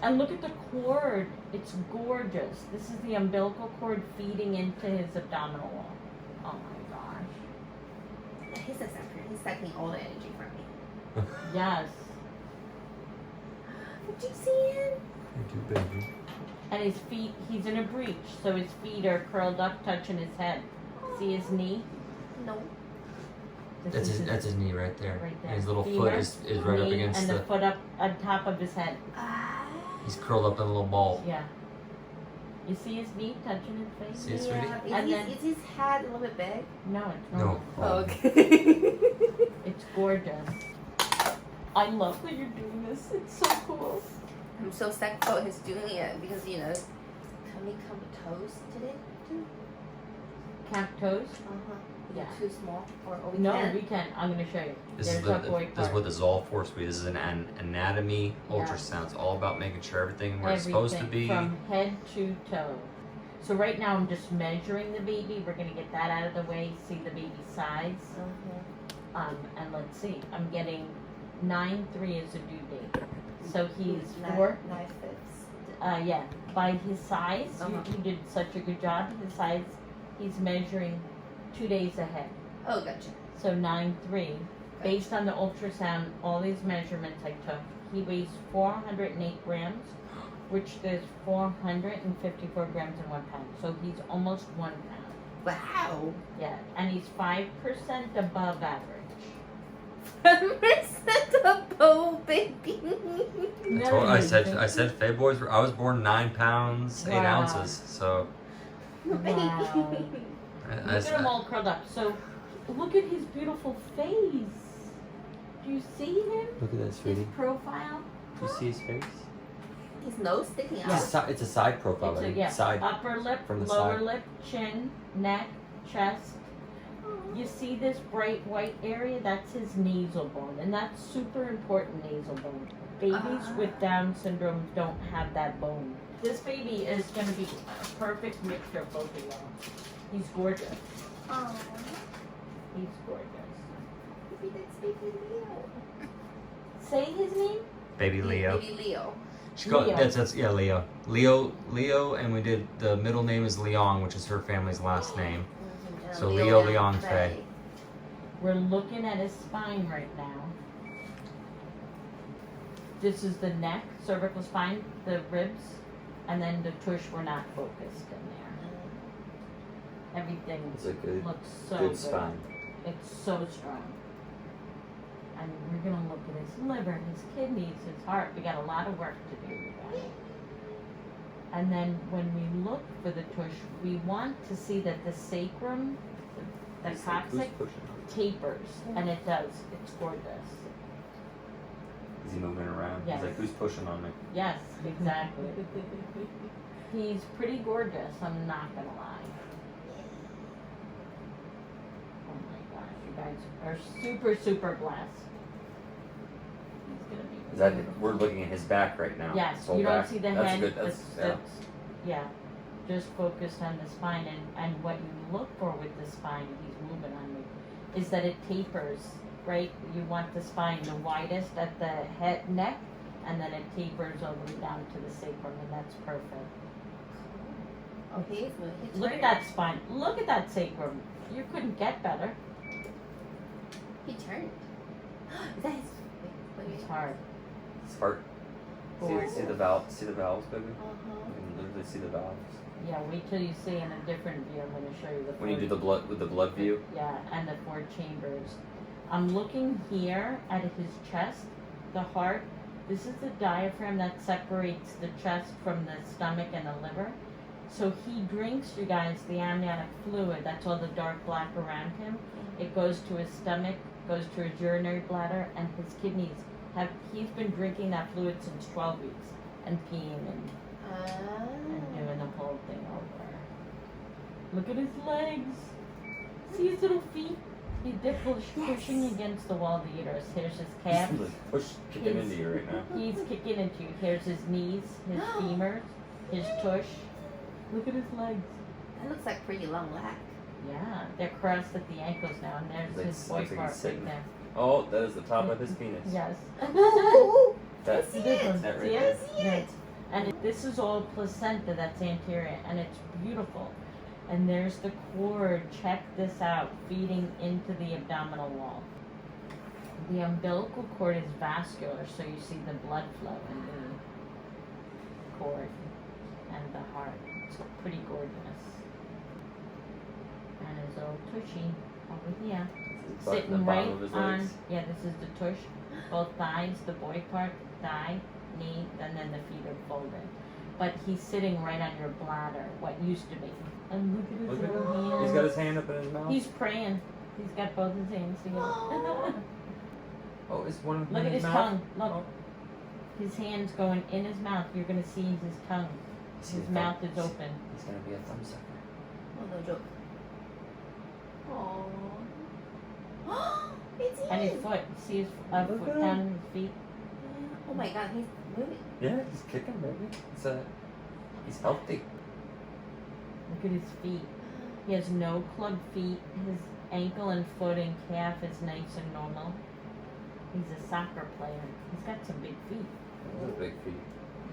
And look at the cord. It's gorgeous. This is the umbilical cord feeding into his abdominal wall. Oh my gosh. He's a sucker. He's sucking all the energy from me. Yes. Did you see him? You do, baby. And his feet, he's in a breech, so his feet are curled up, touching his head. See his knee? No. This is That's his knee right there. Right there. And his little Femur, foot is right up knee, against and the foot up on top of his head. He's curled up in a little ball. Yeah. You see his knee touching his face? See it, sweetie? And then- Is his head a little bit big? No, it's No. not. Oh, okay. It's gorgeous. I love that you're doing this. It's so cool. I'm so thankful he's doing it because, can we come toes today? Camp toes? Uh-huh. Yeah. Too small? Or we No, can? we can't. I'm going to show you. This There's is our the boy this is part. what the Zoll Force Suite. This is an anatomy Yeah. ultrasound. It's all about making sure everything where it's supposed to be. From head to toe. So right now I'm just measuring the baby. We're going to get that out of the way, see the baby's size. And let's see. I'm getting 9/3 is a due date. So he's 4. 9/5. Yeah. By his size, Uh-huh. you did such a good job. His size, he's measuring 2 days ahead. Oh, gotcha. So 9/3. Based on the ultrasound, all these measurements I took, he weighs 408 grams, which there's 454 grams in 1 pound. So he's almost 1 pound. Wow. Yeah, and he's 5% above average. 5% above, baby. I said Faye boys were. I was born 9 pounds 8 Wow. ounces. So Wow. I Look at him all curled up. So look at his beautiful face. Do you see him? look at that, His sweetie. profile? Do you see his face? His nose sticking out. It's a side profile. It's a, like, yeah. Side. Upper lip, from the lower side. lip, chin, neck, chest. You see this bright white area? That's his nasal bone, and that's super important nasal bone. Babies with Down syndrome don't have that bone. This baby is going to be a perfect mixture of both of y'all. He's gorgeous. Aww. He's gorgeous. Maybe that's baby Leo. Say his name? Baby Leo. Baby Leo. She called, Leo. that's yeah, Leo. Leo, and we did the middle name is Leong, which is her family's last name. So Leo Leong Faye. We're looking at his spine right now. This is the neck, cervical spine, the ribs, and then the tush were not focused in there. Everything It's a good, looks so good good. spine. It's so strong. And we're gonna look at his liver, his kidneys, his heart. We got a lot of work to do with that. And then when we look for the tush, we want to see that the sacrum, the He's like, who's coccyx, pushing? tapers, and it does. It's gorgeous. Is he moving around? Yes. He's like, who's pushing on me? Yes, exactly. He's pretty gorgeous, I'm not gonna lie. Oh my gosh, you guys are super, super blessed. He's gonna be Is that we're looking at his back right now? Yes, His whole you don't back. see the That's head. good. That's, Yeah, just focused on the spine, and what you look for with the spine, he's moving on me, is that it tapers, right? You want the spine the widest at the head, neck, and then it tapers all the way down to the sacrum, and that's perfect. Oh, he is moving. He's Look at turning. that spine. Look at that sacrum. You couldn't get better. He turned. Is that his? Wait, It's hard. His heart. Gorgeous. See the valves. See the valves, baby. Uh-huh. You can literally see the valves. Yeah, wait till you see in a different view. I'm going to show you the When you four- do the blood with the blood view. Yeah, and the 4 chambers. I'm looking here at his chest, the heart. This is the diaphragm that separates the chest from the stomach and the liver. So he drinks, you guys, the amniotic fluid. That's all the dark black around him. It goes to his stomach, goes to his urinary bladder, and his kidneys. He's been drinking that fluid since 12 weeks and peeing and doing the whole thing over. Look at his legs. See his little feet? They're pushing against the wall of the uterus. Here's his calves. He's like kicking into you right now. He's kicking into you. Here's his knees, his femurs, his tush. Look at his legs. That looks like pretty long leg. Yeah, they're crossed at the ankles now, and there's his boy Looks like part he's right sitting. there. Oh, that is the top of his penis. Yes. Oh, That's This one. that See right it? there. Yeah. And this is all placenta that's anterior, and it's beautiful. And there's the cord, check this out, feeding into the abdominal wall. The umbilical cord is vascular, so you see the blood flow in the cord and the heart. It's pretty gorgeous. And his old tushy over here. Sitting right on, yeah, this is the tush. Both thighs, the boy part, thigh, knee, and then the feet are folded. But he's sitting right on your bladder, what used to be. And look at his little hands. He's got his hand up in his mouth. He's praying. He's got both his hands together. Oh, is one of them Look in at his mouth? tongue. Look. Oh. His hand's going in his mouth. You're going to see his tongue. See His the mouth thumb? is open. He's gonna be a thumb sucker. Oh, no joke. Oh, it's And his him. foot. See his Look foot at down his feet? Oh my god, he's moving. Yeah, he's kicking, baby. He's healthy. Look at his feet. He has no club feet. His ankle and foot and calf is nice and normal. He's a soccer player. He's got some big feet. Those are big feet.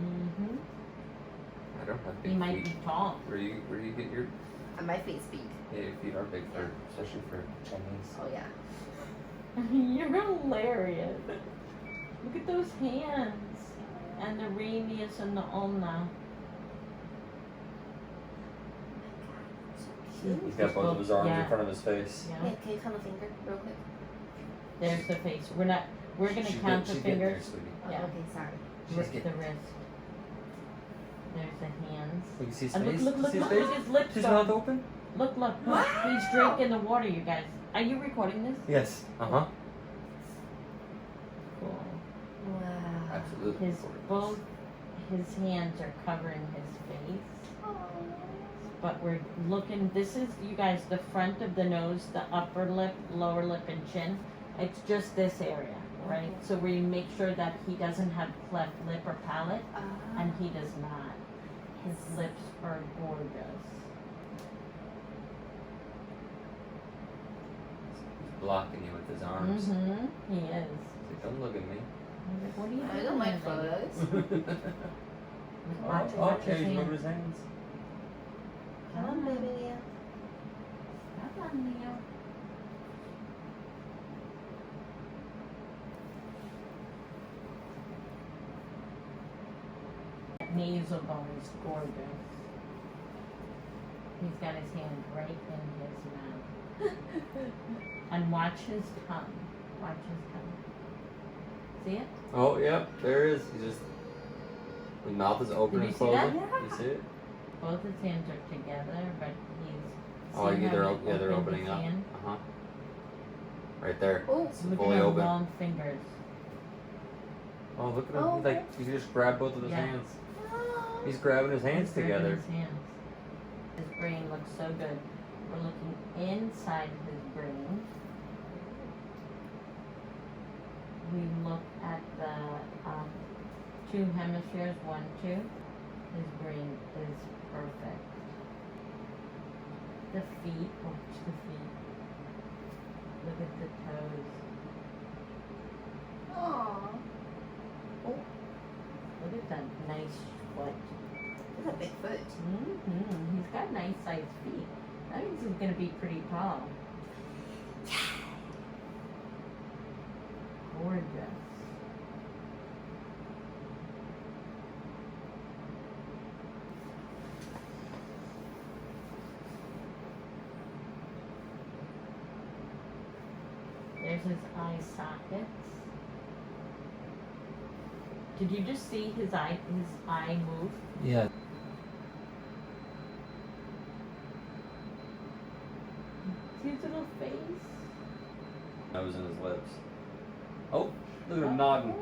Mm-hmm. I don't have big He might feet. be tall. Where do you get your? And my feet speak. Yeah, your feet are big for, especially for Chinese. Oh yeah. You're hilarious. Look at those hands. And the radius and the ulna. He's got both of his arms Yeah. in front of his face. Yeah. Hey, can you count a finger real quick? There's the face. We're gonna She's count the she's getting there, fingers. sweetie. Oh, Yeah. okay, sorry. She's Lift the getting there. wrist. There's the hands. You can see his And face. look, See his look face? at his lips His going. mouth open. Look. Wow. He's drinking the water, you guys. Are you recording this? Yes. Uh-huh. Cool. Wow. Absolutely. Both his hands are covering his face. But we're looking, this is, you guys, the front of the nose, the upper lip, lower lip, and chin. It's just this area, right? So we make sure that he doesn't have cleft lip or palate, and he does not. His lips are gorgeous. He's blocking you with his arms. Mm-hmm, he is. He's like, don't look at me. I'm like, what are you doing? I don't like baby? photos. Watch his he's hands. moving his hands. Come on, baby Leo. Come on, Leo. That nasal bone is gorgeous. He's got his hand right in his mouth. And watch his tongue. Watch his tongue. See it? Oh, yep, there is. He's just. His mouth is open Did and you see that? closing. You see it? Both his hands are together, but he's. Oh, see yeah, how they're, he yeah, they're opened opening his up. hand? Uh-huh. Right there. Oh, It's Look fully at how open. long fingers. Oh, look at him. Oh, Like, you can just grab both of his Yeah. hands. He's grabbing his hands He's grabbing together. His hands. His brain looks so good. We're looking inside his brain. We look at the two hemispheres, 1, 2. His brain is perfect. The feet, watch the feet. Look at the toes. Aww. Look at that nice foot. That's a big foot. Mm-hmm. He's got nice sized feet. That means he's gonna be pretty tall. Gorgeous. There's his eye sockets. Did you just see his eye move? Yeah. See his little face? Nose and his lips. Oh, look at him nodding.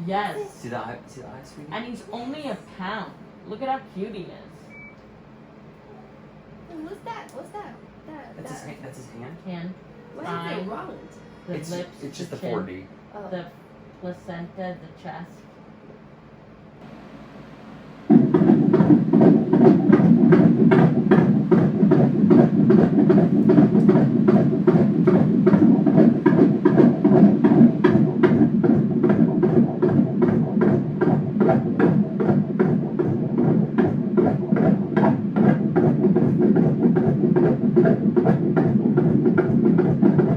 Yes. See the eye, sweetie? And he's only a pound. Look at how cute he is. What's that? What's that? That's his hand. That's his hand. Hand, What is eye, it wrong? the It's lips, it's just the the chin, 4D. Oh. the placenta, the chest. Good.